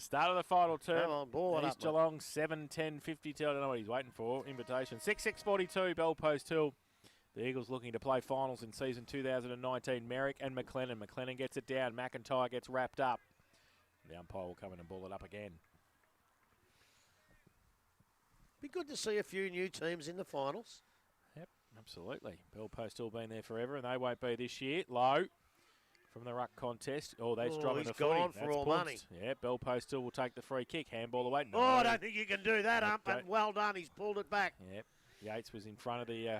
start of the final term. Come on, ball it East up, Geelong, 7-10-52. I don't know what he's waiting for. Invitation. 6-6-42, Bell Post Hill. The Eagles looking to play finals in season 2019. Merrick and McLennan. McLennan gets it down. McIntyre gets wrapped up. The umpire will come in and ball it up again. Be good to see a few new teams in the finals. Yep, absolutely. Bell Post Hill been there forever, and they won't be this year. Low from the ruck contest. Oh, they're struggling he's the footy. gone for That's all punched. money. Yeah, Bell Post Hill will take the free kick. Handball away. No. Oh, I don't think you can do that, ump, Okay. but well done. He's pulled it back. Yep. Yates was in front of the... Yeah.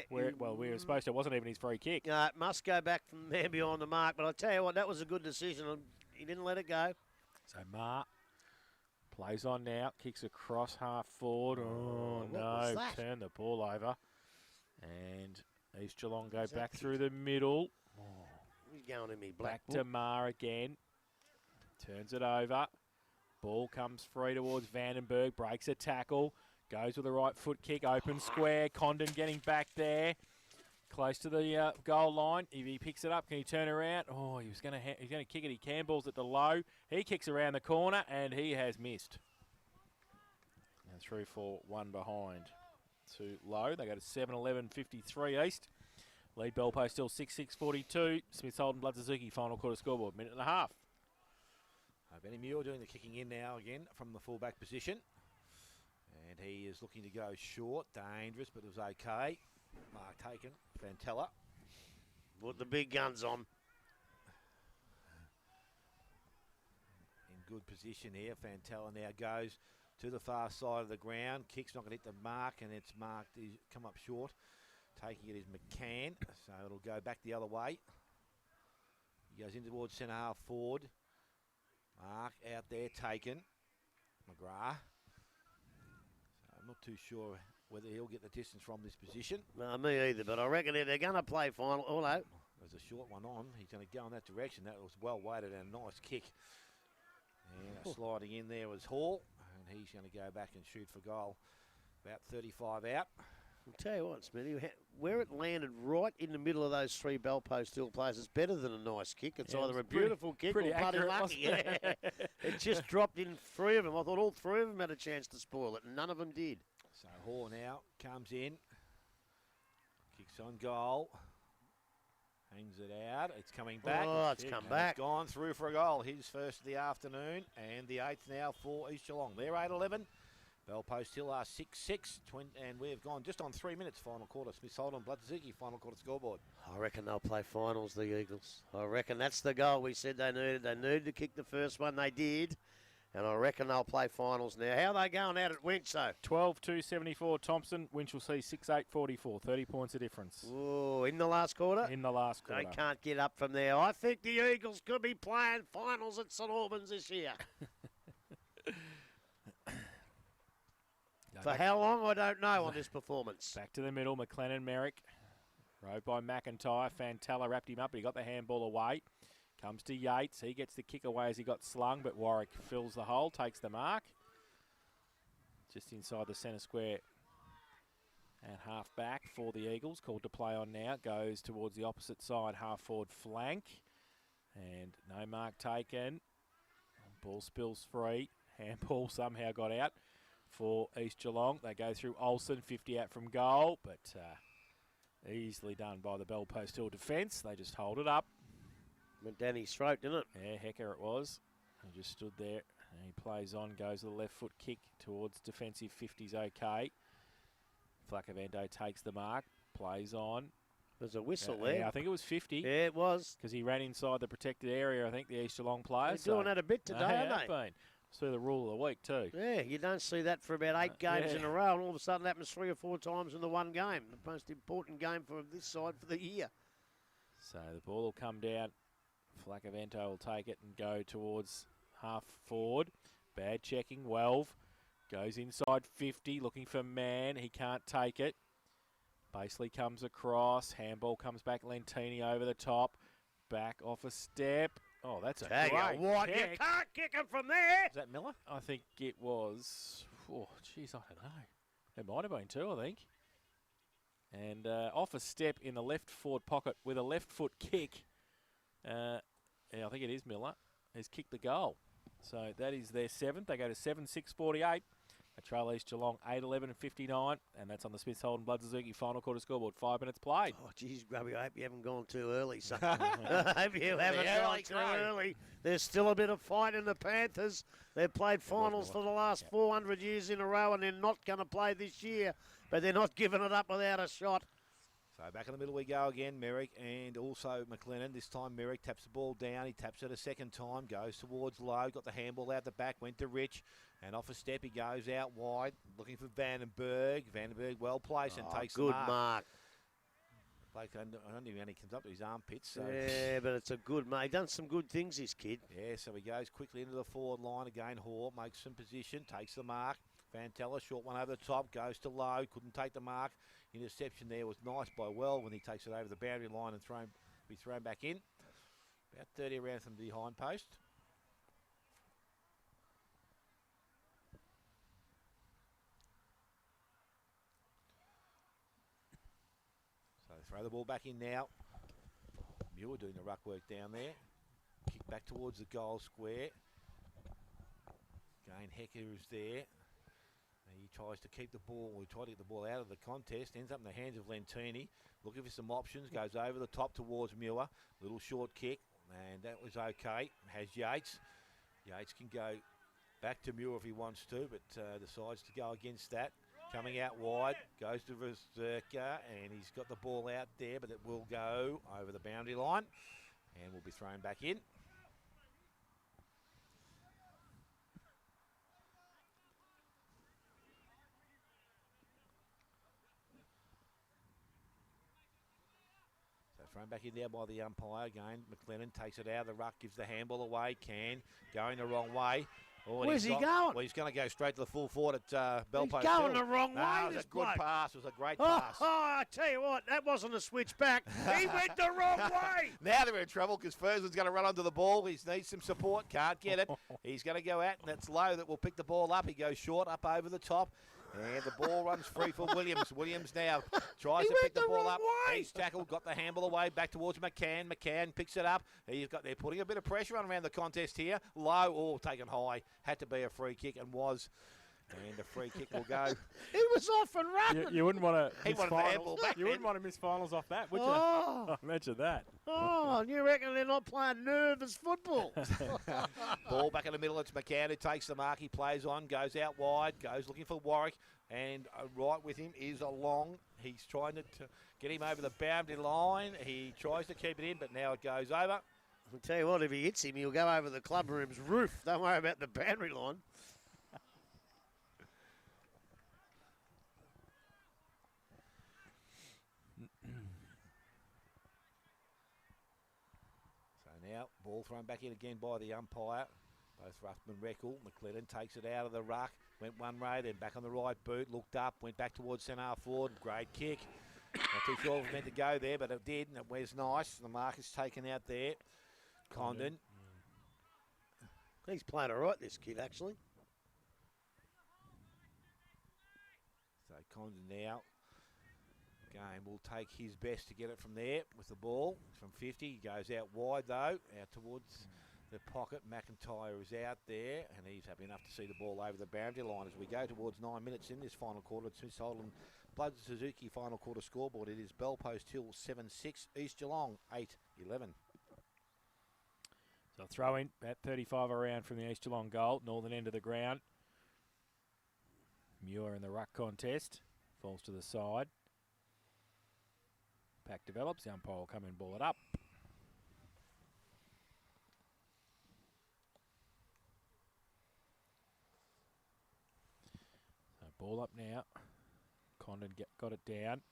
we were supposed to. It wasn't even his free kick. It must go back from there behind the mark. But I tell you what, that was a good decision. He didn't let it go. So Mark plays on now. Kicks across half forward. Oh, no. Turn the ball over. And East Geelong go back through the middle. Oh. He's going to me Back to Marr again. Turns it over. Ball comes free towards Vandenberg. Breaks a tackle. Goes with a right foot kick. Open square. Condon getting back there. Close to the goal line. If he picks it up, can he turn around? Oh, he's going to kick it. He Campbell's at the low. He kicks around the corner, and he has missed. And through for one behind to Low. They go to 7-11-53 East. Lead Bell Post still 6-6-42. Smith Holden, Blood Suzuki, final quarter scoreboard. Minute and a half. Benny Muir doing the kicking in now again from the fullback position. And he is looking to go short. Dangerous, but it was okay. Mark taken. Fantella. Put the big guns on. In good position here. Fantella now goes to the far side of the ground. Kick's not going to hit the mark, and it's marked. He's come up short. Taking it is McCann, so it'll go back the other way. He goes in towards centre half forward. Mark out there taken. McGrath. So I'm not too sure whether he'll get the distance from this position. No, me either, but I reckon if they're going to play final. Oh, no. There's a short one on. He's going to go in that direction. That was well weighted and a nice kick. And sliding in there was Hall, and he's going to go back and shoot for goal. About 35 out. I'll tell you what, Smithy, where it landed right in the middle of those three Bell Post Hill players is better than a nice kick. It's either a beautiful kick or bloody lucky. Yeah. It just dropped in three of them. I thought all three of them had a chance to spoil it, and none of them did. So Hall now comes in. Kicks on goal. Hangs it out. It's coming back. Oh, it's come back. It's gone through for a goal. His first of the afternoon, and the eighth now for East Geelong. They're 8-11. Bell Post Hill are 6-6, and we've gone just on 3 minutes final quarter. Smith Holden, Blood Suzuki, final quarter scoreboard. I reckon they'll play finals, the Eagles. I reckon that's the goal we said they needed. They needed to kick the first one. They did. And I reckon they'll play finals now. How are they going out at Winch, though? 12-2-74 Thompson. Winch will see 6-8-44. 30 points of difference. Oh, in the last quarter? In the last quarter. They can't get up from there. I think the Eagles could be playing finals at St Albans this year. For how long, I don't know on this performance. Back to the middle, McLennan, Merrick. Rode by McIntyre. Fantella wrapped him up, but he got the handball away. Comes to Yates. He gets the kick away as he got slung, but Warwick fills the hole, takes the mark. Just inside the centre square. And half back for the Eagles, called to play on now. Goes towards the opposite side, half forward flank. And no mark taken. Ball spills free. Handball somehow got out for East Geelong. They go through Olsen, 50 out from goal, but easily done by the Bell Post Hill defence. They just hold it up. Went down his throat, didn't it? Yeah, Hecker it was. He just stood there. And he plays on, goes with the left foot kick towards defensive 50's okay. Flacavento takes the mark, plays on. There's a whistle there. Yeah, I think it was 50. Yeah, it was. Because he ran inside the protected area, I think, the East Geelong players. They're doing that a bit today, aren't they? So the rule of the week too. Yeah, you don't see that for about 8 games in a row, and all of a sudden it happens 3 or 4 times in the one game. The most important game for this side for the year. So the ball will come down. Flacavento will take it and go towards half forward. Bad checking. Welv goes inside 50, looking for man. He can't take it. Basely comes across. Handball comes back. Lentini over the top. Back off a step. Oh, that's a great kick. You can't kick him from there. Is that Miller? I think it was. Oh, jeez, I don't know. It might have been too, I think. And off a step in the left forward pocket with a left foot kick. Yeah, I think it is Miller. Has kicked the goal. So that is their 7th. They go to 7-6-48. They trail East Geelong 8-11 and 59, and that's on the Smiths Holden Blood Suzuki final quarter scoreboard. 5 minutes played. Oh, geez, Grubby, I hope you haven't gone too early, son. I hope you haven't gone too early. There's still a bit of fight in the Panthers. They've played finals for the last 400 years in a row, and they're not going to play this year, but they're not giving it up without a shot. So back in the middle we go again, Merrick and also McLennan. This time Merrick taps the ball down. He taps it a second time, goes towards low, got the handball out the back, went to Rich, and off a step he goes out wide, looking for Vandenberg. Vandenberg well placed and takes good the mark. Blake, I don't think he comes up to his armpits. So. Yeah, but it's a good mark. He's done some good things, this kid. Yeah, so he goes quickly into the forward line again. Hoare makes some position, takes the mark. Fantella, short one over the top, goes to low, couldn't take the mark. Interception there was nice by Well when he takes it over the boundary line and be thrown back in. About 30 around from the behind post. So they throw the ball back in now. Muir doing the ruck work down there. Kick back towards the goal square. Again, Hecker is there. He tries to keep the ball, we try to get the ball out of the contest, ends up in the hands of Lentini, looking for some options, goes over the top towards Muir, little short kick, and that was okay, has Yates. Yates can go back to Muir if he wants to, but decides to go against that. Coming out wide, goes to Versterker, and he's got the ball out there, but it will go over the boundary line, and will be thrown back in. Thrown back in there by the umpire again. McLennan takes it out of the ruck, gives the handball away. Can going the wrong way. Oh, where's he going? Well, he's going to go straight to the full forward at Belpost. He's going the wrong way. It was a good pass. It was a great pass. Oh, I tell you what, that wasn't a switch back. He went the wrong way. Now they're in trouble because Ferguson's going to run onto the ball. He needs some support. Can't get it. He's going to go out, and that's low that will pick the ball up. He goes short up over the top. And the ball runs free for Williams. Williams now tries to pick the ball up. He's tackled, got the handball away, back towards McCann. McCann picks it up. They're putting a bit of pressure on around the contest here. Low, taken high. Had to be a free kick and was. And the free kick will go. He was off and running. You wouldn't want to miss finals. You wouldn't want to miss finals off that, would you? Oh. Imagine that. Oh, and you reckon they're not playing nervous football? Ball back in the middle. It's McCann who takes the mark. He plays on, goes out wide, goes looking for Warwick. And right with him is a Long. He's trying to get him over the boundary line. He tries to keep it in, but now it goes over. I'll tell you what, if he hits him, he'll go over the club room's roof. Don't worry about the boundary line. So now, ball thrown back in again by the umpire. Both Ruffman Reckle. McLennan takes it out of the ruck. Went one way, then back on the right boot. Looked up, went back towards centre forward. Great kick. Not too sure it was meant to go there, but it did, and it was nice. The mark is taken out there. Condon. He's playing all right, this kid, actually. So Condon now. Game will take his best to get it from there with the ball. From 50, he goes out wide, though, out towards the pocket. McIntyre is out there, and he's happy enough to see the ball over the boundary line as we go towards 9 minutes in this final quarter. It's Smiths Holden Blood Suzuki final quarter scoreboard. It is Belpost Hill 7-6, East Geelong 8-11. So throw in at 35 around from the East Geelong goal, northern end of the ground. Muir in the ruck contest, falls to the side. Pack develops, the umpire will come in and ball it up. So ball up now. Condon got it down.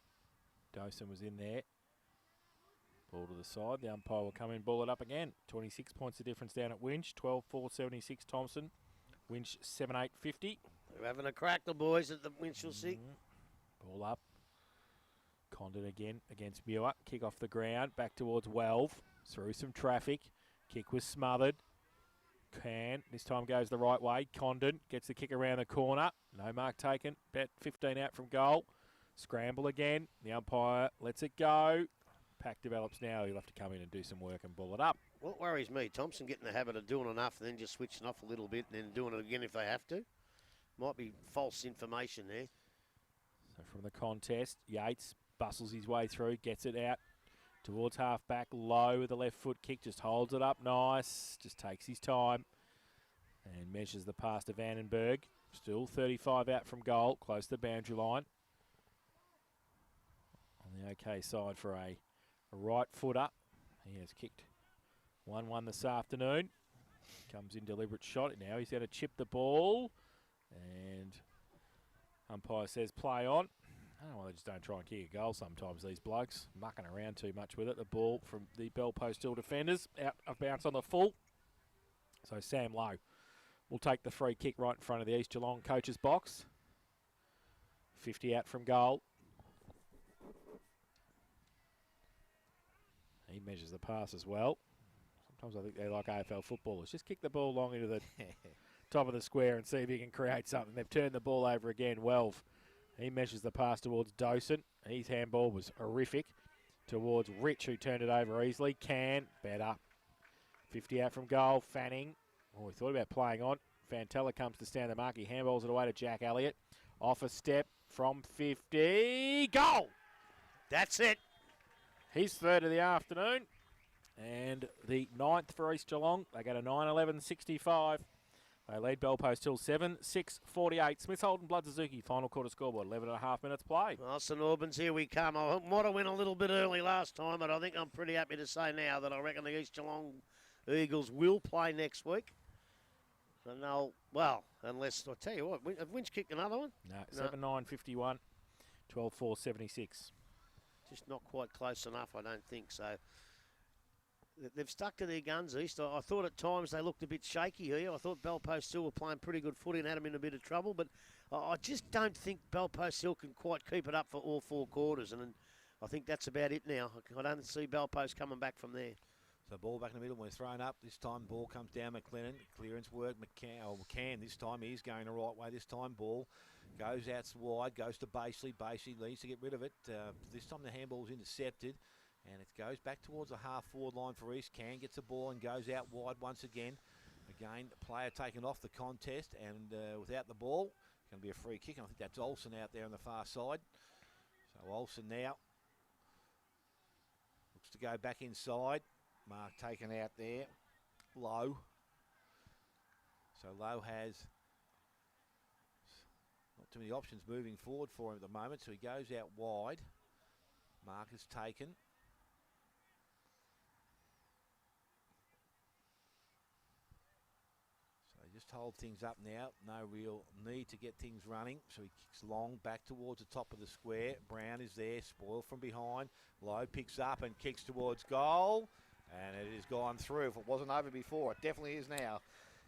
Dawson was in there. Ball to the side. The umpire will come in, ball it up again. 26 points the difference down at Winch. 12-4-76 Thompson. Winch 7-8-50. They're having a crack, the boys at the Winchelsea. Ball up. Condon again against Muir. Kick off the ground. Back towards Welv. Through some traffic. Kick was smothered. This time goes the right way. Condon gets the kick around the corner. No mark taken. Bet 15 out from goal. Scramble again. The umpire lets it go. Pack develops now. He'll have to come in and do some work and ball it up. What worries me, Thompson getting the habit of doing enough and then just switching off a little bit and then doing it again if they have to. Might be false information there. So from the contest, Yates bustles his way through, gets it out towards half-back, low with the left foot kick, just holds it up nice, just takes his time and measures the pass to Vandenberg. Still 35 out from goal, close to the boundary line. On the OK side for a right footer. He has kicked 1-1 this afternoon. Comes in deliberate shot. Now he's going to chip the ball. And umpire says play on. I don't know why they just don't try and kick a goal sometimes, these blokes. Mucking around too much with it. The ball from the Bell Post Hill defenders. Out of bounds on the full. So Sam Lowe will take the free kick right in front of the East Geelong coach's box. 50 out from goal. He measures the pass as well. Sometimes I think they're like AFL footballers. Just kick the ball long into the top of the square and see if you can create something. They've turned the ball over again. Welv, he measures the pass towards Docent. His handball was horrific. Towards Rich, who turned it over easily. Can, better. 50 out from goal. Fanning, oh, he thought about playing on. Fantella comes to stand the mark. He handballs it away to Jack Elliott. Off a step from 50. Goal! That's it. His third of the afternoon. And the ninth for East Geelong. They go to 9-11-65. They lead Bell Post Hill 7-6-48. Smith Holden, Blood Suzuki, final quarter scoreboard, 11.5 minutes play. Well, St Albans, here we come. I might have went a little bit early last time, but I think I'm pretty happy to say now that I reckon the East Geelong Eagles will play next week. And they'll, well, unless, I'll tell you what, have Winch kicked another one? No, 7-9-51, 12-4-76. Just not quite close enough, I don't think so. They've stuck to their guns, East. I thought at times they looked a bit shaky here. I thought Bell Post Hill were playing pretty good footy and had them in a bit of trouble, but I just don't think Bell Post Hill can quite keep it up for all four quarters, and I think that's about it now. I don't see Bell Post coming back from there. So ball back in the middle, we're thrown up. This time ball comes down McLennan. Clearance work, McCann this time. He's going the right way this time. Ball goes out wide, goes to Basely. Basely needs to get rid of it. This time the handball's intercepted. And it goes back towards the half-forward line for East. Can gets the ball and goes out wide once again. Again, player taken off the contest and without the ball. It's going to be a free kick. I think that's Olsen out there on the far side. So Olsen now looks to go back inside. Mark taken out there. Low. So Low has not too many options moving forward for him at the moment. So he goes out wide. Mark is taken. Just hold things up now. No real need to get things running. So he kicks long back towards the top of the square. Brown is there, spoiled from behind. Lowe picks up and kicks towards goal. And it has gone through. If it wasn't over before, it definitely is now.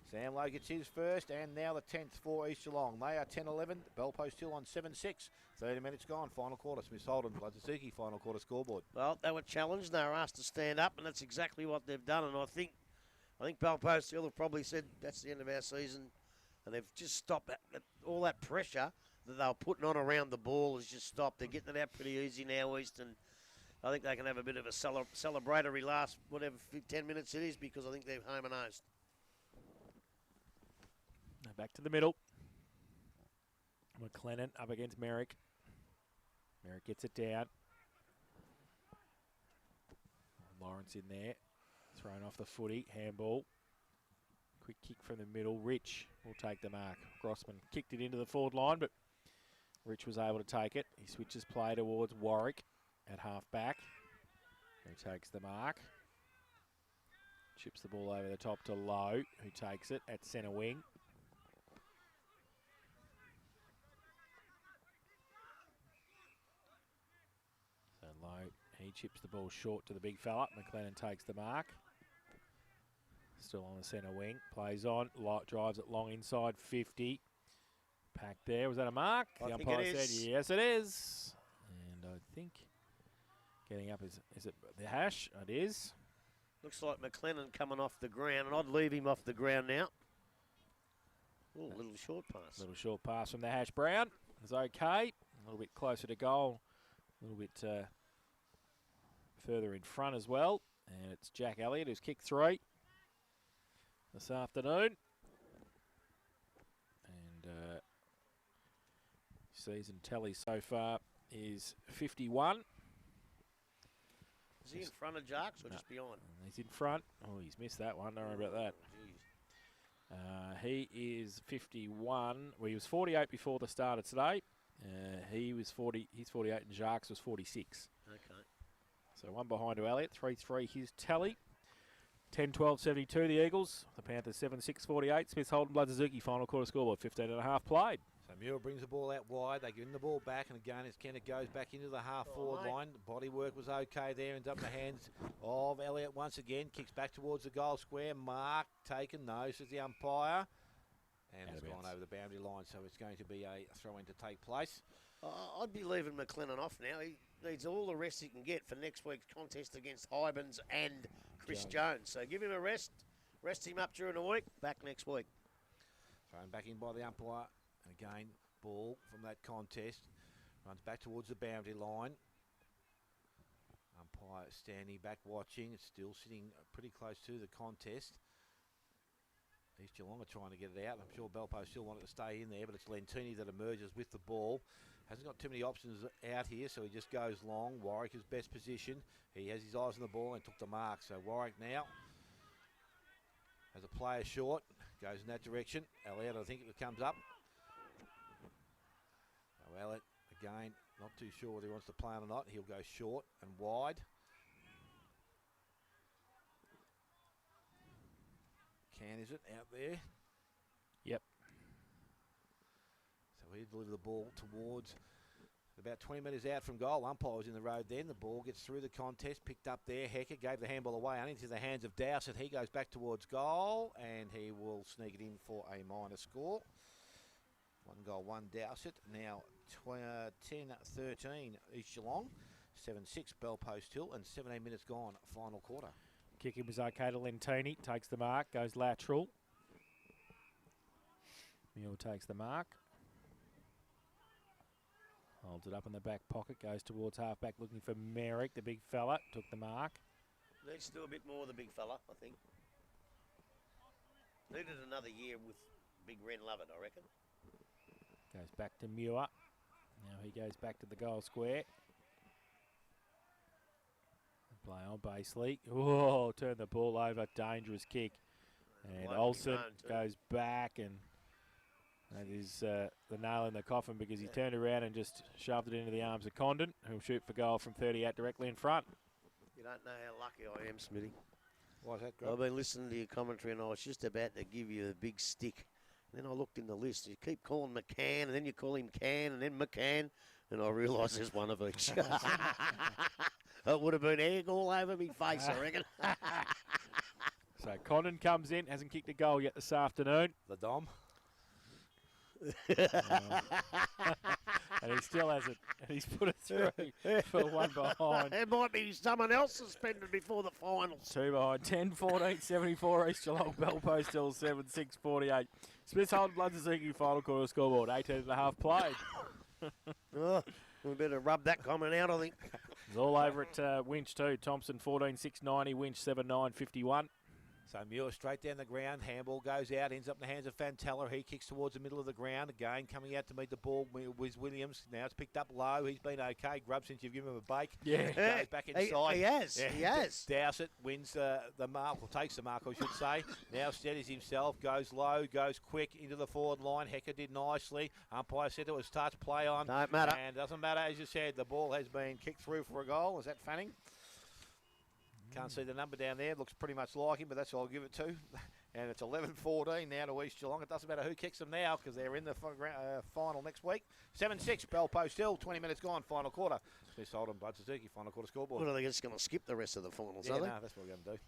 Sam Lowe gets his first, and now the 10th for East Geelong. They are 10-11. Bell Post Hill on 7-6. 30 minutes gone. Final quarter. Smith Holden, Blood Suzuki, final quarter scoreboard. Well, they were challenged. They were asked to stand up, and that's exactly what they've done. And I think Bell Post Hill have probably said that's the end of our season, and they've just stopped all that pressure that they were putting on around the ball has just stopped. They're getting it out pretty easy now, East, and I think they can have a bit of a celebratory last, 10 minutes it is, because I think they're home and host. Back to the middle. McLennan up against Merrick. Merrick gets it down. Lawrence in there. Thrown off the footy, handball. Quick kick from the middle. Rich will take the mark. Grossman kicked it into the forward line, but Rich was able to take it. He switches play towards Warwick at half back. Who takes the mark. Chips the ball over the top to Lowe, who takes it at centre wing. So Lowe, he chips the ball short to the big fella. McLennan takes the mark. Still on the centre wing. Plays on. Drives it long inside 50. Pack there. Was that a mark? I the think umpire it said is. yes, it is. And I think getting up is it the hash? It is. Looks like McLennan coming off the ground, and I'd leave him off the ground now. Oh, little short pass. Little short pass from the hash. Brown is okay. A little bit closer to goal. A little bit further in front as well. And it's Jack Elliott who's kicked 3 this afternoon. And season tally so far is 51. Is he in front of Jarks or just behind? He's in front. Oh, he's missed that one. Don't worry about that. He is 51. Well, he was 48 before the start of today. He's 48 and Jarks was 46. Okay. So one behind to Elliott, 3-3 his tally. 10-12-72 the Eagles. The Panthers 7-6-48. Smith Holden Blood Suzuki final quarter scoreboard 15.5 played. So Muir brings the ball out wide. They give him the ball back, and again, as Kennett goes back into the half-forward line, the body work was okay there. Ends up in the hands of Elliott once again. Kicks back towards the goal square. Mark taken. No, says the umpire. And it's gone over the boundary line, so it's going to be a throw-in to take place. I'd be leaving McLennan off now. He needs all the rest he can get for next week's contest against Hybens and Chris Jones. So give him a rest. Rest him up during the week. Back next week. Thrown back in by the umpire. And again, ball from that contest. Runs back towards the boundary line. Umpire standing back watching. It's still sitting pretty close to the contest. East Geelong are trying to get it out. I'm sure Belpo still wanted to stay in there, but it's Lentini that emerges with the ball. Hasn't got too many options out here, so he just goes long. Warwick is best position. He has his eyes on the ball and took the mark. So Warwick now has a player short. Goes in that direction. Elliott, I think it comes up. So Elliott, again, not too sure whether he wants to play or not. He'll go short and wide. Can is it out there? Yep. So he delivered the ball towards about 20 metres out from goal. Umpire was in the road then. The ball gets through the contest, picked up there. Hecker gave the handball away, only into the hands of Dowsett. He goes back towards goal, and he will sneak it in for a minor score. 1 goal, 1 Dowsett. Now 10-13 East Geelong. 7-6 Bell Post Hill, and 17 minutes gone, final quarter. Kicking was okay to Lentini. Takes the mark, goes lateral. Mule takes the mark. Holds it up in the back pocket, goes towards halfback looking for Merrick, the big fella. Took the mark. Needs to do a bit more, the big fella, I think. Needed another year with Big Ren Lovett, I reckon. Goes back to Muir. Now he goes back to the goal square. Play on Baseley. Oh, turn the ball over. Dangerous kick. And Olsen goes back, and that is the nail in the coffin because he turned around and just shoved it into the arms of Condon, who'll shoot for goal from 38 directly in front. You don't know how lucky I am, Smitty. Why's that, Greg? I've been listening to your commentary, and I was just about to give you a big stick. And then I looked in the list. You keep calling McCann, and then you call him Can, and then McCann, and I realised there's one of each. It would have been egg all over me face, I reckon. So Condon comes in, hasn't kicked a goal yet this afternoon. The Dom. And he still hasn't. And he's put it through for 1 behind. There might be someone else suspended before the finals. 2 behind. 10-14-74 East Geelong. Bell Post Hill 7-6-48. Smith Holden Blood Suzuki final quarter scoreboard. 18.5 played. Oh, we better rub that comment out, I think. It's all over at Winch too. Thompson 14-6-90. Winch 7-9-51. So Muir straight down the ground. Handball goes out, ends up in the hands of Fantella. He kicks towards the middle of the ground. Again, coming out to meet the ball with Williams. Now it's picked up low. He's been okay. Grubb, since you've given him a bake. Yeah. Goes back inside. He has. Yeah. He has. Dowsett wins the mark, or takes the mark, I should say. Now steadies himself, goes low, goes quick into the forward line. Hecker did nicely. Umpire said it was touch, play on. Don't matter. And doesn't matter, as you said, the ball has been kicked through for a goal. Is that Fanning? Can't see the number down there. Looks pretty much like him, but that's what I'll give it to. And it's 11-14 now to East Geelong. It doesn't matter who kicks them now because they're in the final next week. 7-6, Bell Post Hill. 20 minutes gone, final quarter. Smith Holden, Blood Suzuki, final quarter scoreboard. What are they just going to skip the rest of the finals, Yeah, are they? no, that's what we're going to do.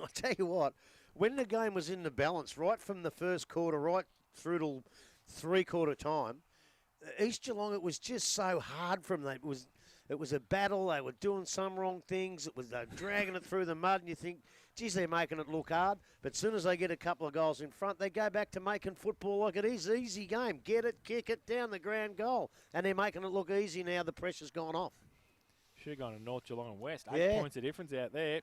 I'll tell you what, when the game was in the balance, right from the first quarter right through till three-quarter time, East Geelong, it was just so hard from them. It was a battle. They were doing some wrong things. They were dragging it through the mud, and you think, geez, they're making it look hard. But as soon as they get a couple of goals in front, they go back to making football like it is. Easy game. Get it, kick it, down the ground goal. And they're making it look easy now. The pressure's gone off. Should have gone to North Geelong and West. 8 points of difference out there.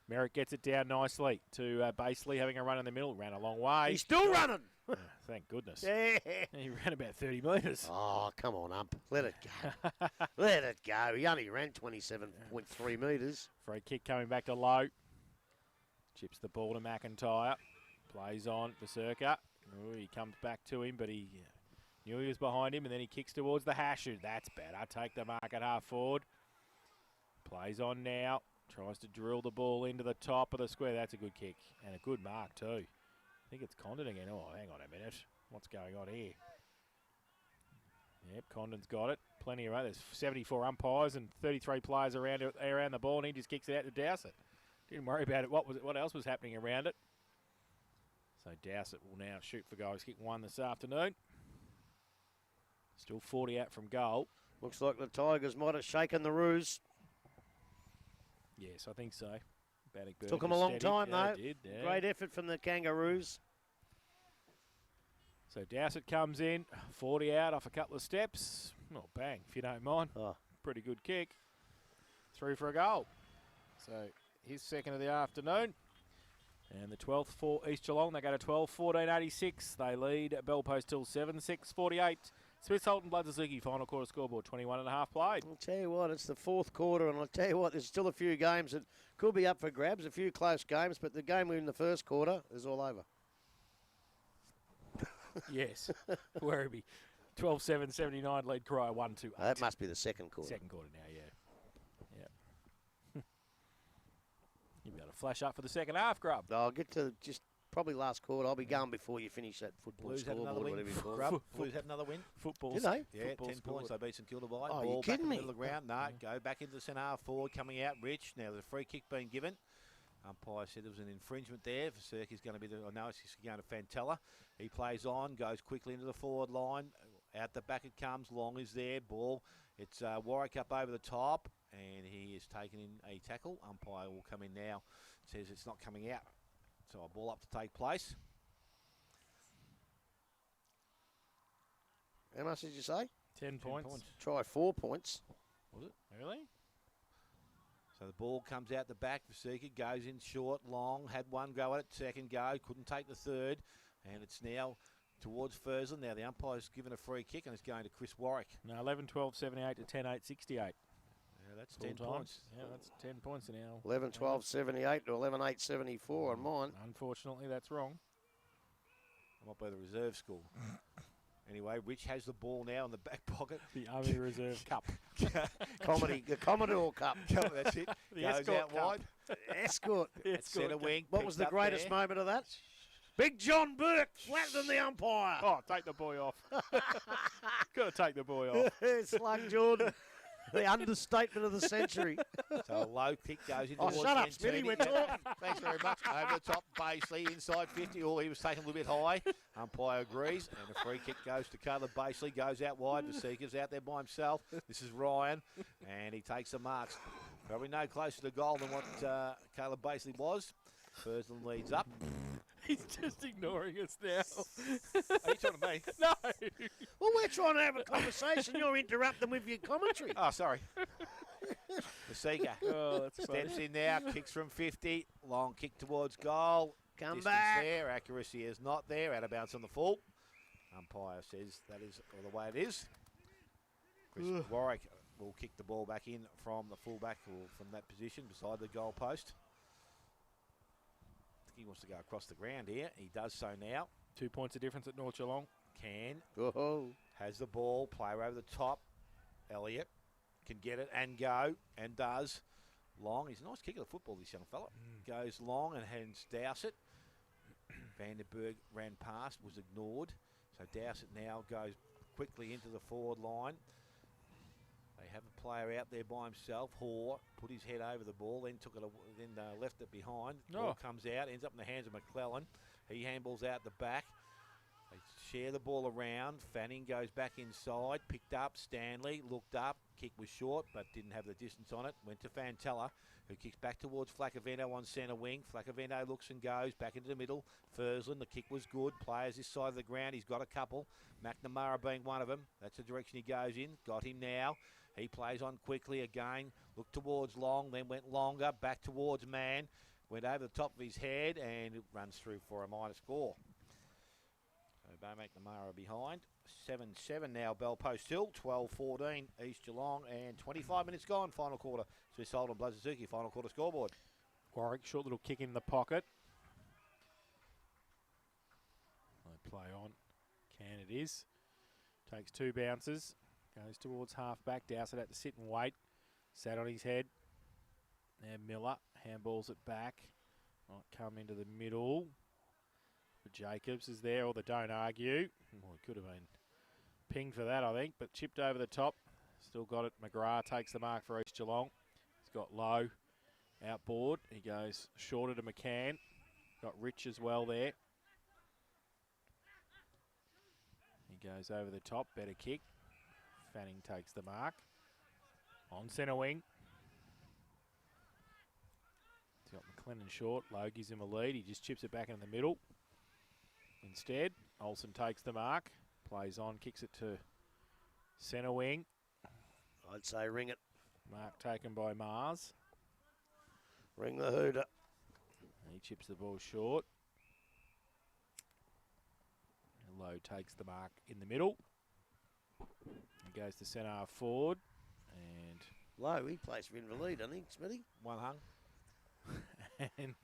Merrick gets it down nicely to Baseley, having a run in the middle. Ran a long way. He's still running. Oh, thank goodness. Yeah. He ran about 30 metres. Oh, come on, Ump. Let it go. Let it go. He only ran 27.3 metres. Free kick coming back to Lowe. Chips the ball to McIntyre. Plays on for Circa. Ooh, he comes back to him, but he knew he was behind him, and then he kicks towards the hash. That's better. Take the mark at half forward. Plays on now. Tries to drill the ball into the top of the square. That's a good kick. And a good mark too. I think it's Condon again. Oh, hang on a minute. What's going on here? Yep, Condon's got it. Plenty of there's 74 umpires and 33 players around the ball, and he just kicks it out to Dowsett. Didn't worry about it. What else was happening around it? So Dowsett will now shoot for goal. He's kicked one this afternoon. Still 40 out from goal. Looks like the Tigers might have shaken the ruse. Yes, I think so. Took them a long time, though. Did, yeah. Great effort from the Kangaroos. So Dowsett comes in, 40 out off a couple of steps. Oh, bang, if you don't mind. Oh. Pretty good kick. Through for a goal. So his second of the afternoon. And the 12th for East Geelong. They go to 12-14-86. They lead Bell Post till 7-6-48. Smith Holton Blood Suzuki final quarter scoreboard 21.5 played. I'll tell you what, it's the fourth quarter, and I'll tell you what, there's still a few games that could be up for grabs, a few close games, but the game in the first quarter is all over. Yes, Werribee 12-7-79 lead Crier 1-2. That must be the second quarter. Second quarter now, yeah. You'll be able to flash up for the second half, Grub. I'll get to just probably last quarter. I'll be going before you finish that football Blues had another scoreboard, win. whatever you call it. Grub. Blues had another win. Football. Did they? Yeah, 10 points. They beat St Kilda by. Oh, Ball you back kidding in the me? middle of the ground. No, go back into the centre half forward, coming out. Rich. Now there's a free kick being given. Umpire said there was an infringement there. For Cirque is going to be the. I know it's just going to Fantella. He plays on, goes quickly into the forward line. Out the back it comes. Long is there. Ball. It's Warwick up over the top, and he is taking in a tackle. Umpire will come in now. Says it's not coming out. So a ball up to take place. How much did you say? 10 points. Try 4 points. Was it? Really? So the ball comes out the back. Vasika goes in short, long. Had one go at it. Second go. Couldn't take the third. And it's now towards Fursland. Now the umpire's given a free kick and it's going to Chris Warwick. No, 11-12-78 to 10-8-68. Yeah, that's Full 10 time. points. Yeah, that's 10 points an hour. 11-12-78 to 11-8-74 on mine. Unfortunately, that's wrong. Might be the reserve score. Anyway, Rich has the ball now in the back pocket. The Army Reserve Cup. The Commodore Cup. That's it. The Goes Escort out Cup. wide. Escort. At centre wing. What was the picked up greatest there. moment of that? Big John Burke flattened the umpire. Oh, take the boy off. Got to take the boy off. Slug Jordan. The understatement of the century. So a low kick goes into Oh, towards shut up, the end, Smitty, we're turning. talking. Thanks very much. Over the top, Baseley, inside 50. Oh, he was taken a little bit high. Umpire agrees, and a free kick goes to Caleb Baseley. Goes out wide. Vasika's out there by himself. This is Ryan, and he takes the marks. Probably no closer to goal than what Caleb Baseley was. Fursland leads up. He's just ignoring us now. Are you talking to me? No. Well, we're trying to have a conversation. You're interrupting with your commentary. Oh, sorry. Vasika Oh, that's steps funny. in now, kicks from 50. Long kick towards goal. Come Distance back. there. Accuracy is not there. Out of bounds on the full. Umpire says that is the way it is. Chris Warwick will kick the ball back in from the fullback or from that position beside the goal post. He wants to go across the ground here. He does so now. 2 points of difference at North Geelong. Can. Oh. Has the ball. Player over the top. Elliott can get it and go and does. Long. He's a nice kicker of the football, this young fella. Goes long and hands Dowsett. Vandenberg ran past, was ignored. So Dowsett now goes quickly into the forward line. They have a player out there by himself. Hoare put his head over the ball, then left it behind. Ball comes out, ends up in the hands of McClellan. He handballs out the back. They share the ball around. Fanning goes back inside, picked up. Stanley looked up. Kick was short, but didn't have the distance on it. Went to Fantella, who kicks back towards Flacavento on centre wing. Flacavento looks and goes back into the middle. Fursland, the kick was good. Players this side of the ground. He's got a couple. McNamara being one of them. That's the direction he goes in. Got him now. He plays on quickly again. Looked towards Long, then went longer. Back towards Mann. went over the top of his head and it runs through for a minor score. So Beaumac Namara behind. 7-7 now, Bell Post Hill. 12-14 East Geelong and 25 minutes gone. Final quarter. Swiss Holden Blazuzuki. Final quarter scoreboard. Warwick, short little kick in the pocket. They play on. Can it is. Takes 2 bounces. Goes towards half back. Dowsett had to sit and wait. Sat on his head. There Miller. Handballs it back. Might come into the middle. But Jacobs is there, or they don't argue. Well, it could have been pinged for that, I think, but chipped over the top. Still got it. McGrath takes the mark for East Geelong. He's got Lowe outboard. He goes shorter to McCann. Got Rich as well there. He goes over the top. Better kick. Fanning takes the mark. On centre wing. He's got McLennan short. Lowe gives him a lead. He just chips it back in the middle. Instead, Olsen takes the mark. Plays on, kicks it to centre wing. I'd say ring it. Mark taken by Mars. Ring the hooter. He chips the ball short. Lowe takes the mark in the middle. He goes to centre half forward. And Lowe, he plays for Inverleigh, doesn't he, Smithy? One hung. and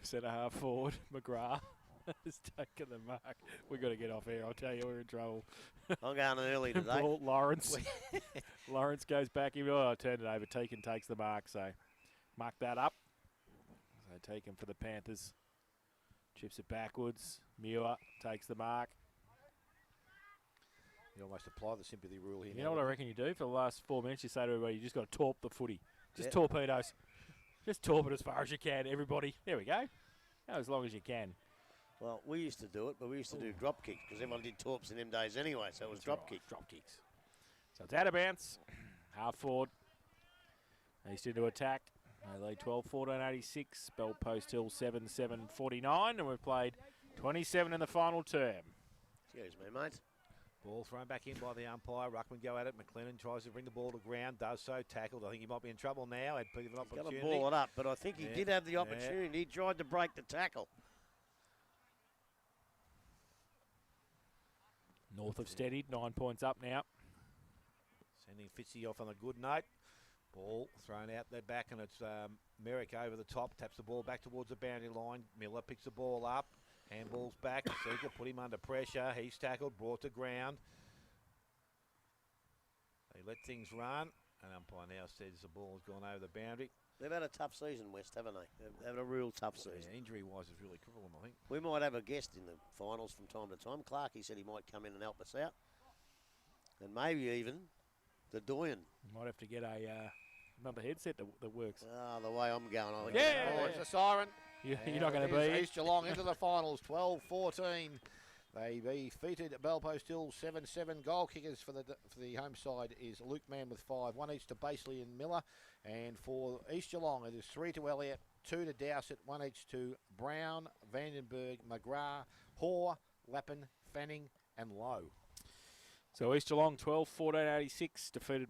centre half forward, McGrath has taken the mark. We've got to get off here. I'll tell you, we're in trouble. I'm going early today. Ball, Lawrence. Lawrence goes back. I turned it over. Teakin takes the mark. So mark that up. So Teakin for the Panthers. Chips it backwards. Muir takes the mark. You almost apply the sympathy rule here. You know what I reckon you do for the last 4 minutes? You say to everybody, you just got to torp the footy. Just Yep. torpedoes. Just torp it as far as you can, everybody. There we go. Go as long as you can. Well, we used to do it, but we used to do drop kicks because everyone did torps in them days anyway, so it was That's drop right, kicks. Drop kicks. So it's out of bounds. Half forward. East into attack. They lead 12-14-86. Bell Post Hill 7-7-49. And we've played 27 in the final term. Excuse me, mate. Ball thrown back in by the umpire. Ruckman go at it. McLennan tries to bring the ball to ground. Does so. Tackled. I think he might be in trouble now. Had plenty of an He's got to opportunity. ball it up, but I think he Yeah, did have the yeah. opportunity. He tried to break the tackle. North have steadied. 9 points up now. Sending Fitzy off on a good note. Ball thrown out there back, and it's Merrick over the top. Taps the ball back towards the boundary line. Miller picks the ball up. Handballs back. Seeker put him under pressure. He's tackled, brought to ground. They let things run. And umpire now says the ball has gone over the boundary. They've had a tough season, West, haven't they? They've had a real tough season. Yeah, injury-wise, has really crippled them, I think. We might have a guest in the finals from time to time. Clarkey said he might come in and help us out. And maybe even the Doyen. You might have to get another headset that works. The way I'm going, I think. Yeah. Oh, it's a siren. You're not going to be. East Geelong into the finals, 12-14. They defeated Bell Post Hill 7-7. Goal kickers for the home side is Luke Mann with 5, 1 each to Baseley and Miller. And for East Geelong, it is 3 to Elliott, 2 to Dowsett, 1 each to Brown, Vandenberg, McGrath, Hoare, Lappin, Fanning and Lowe. So East Geelong 12-14-86 defeated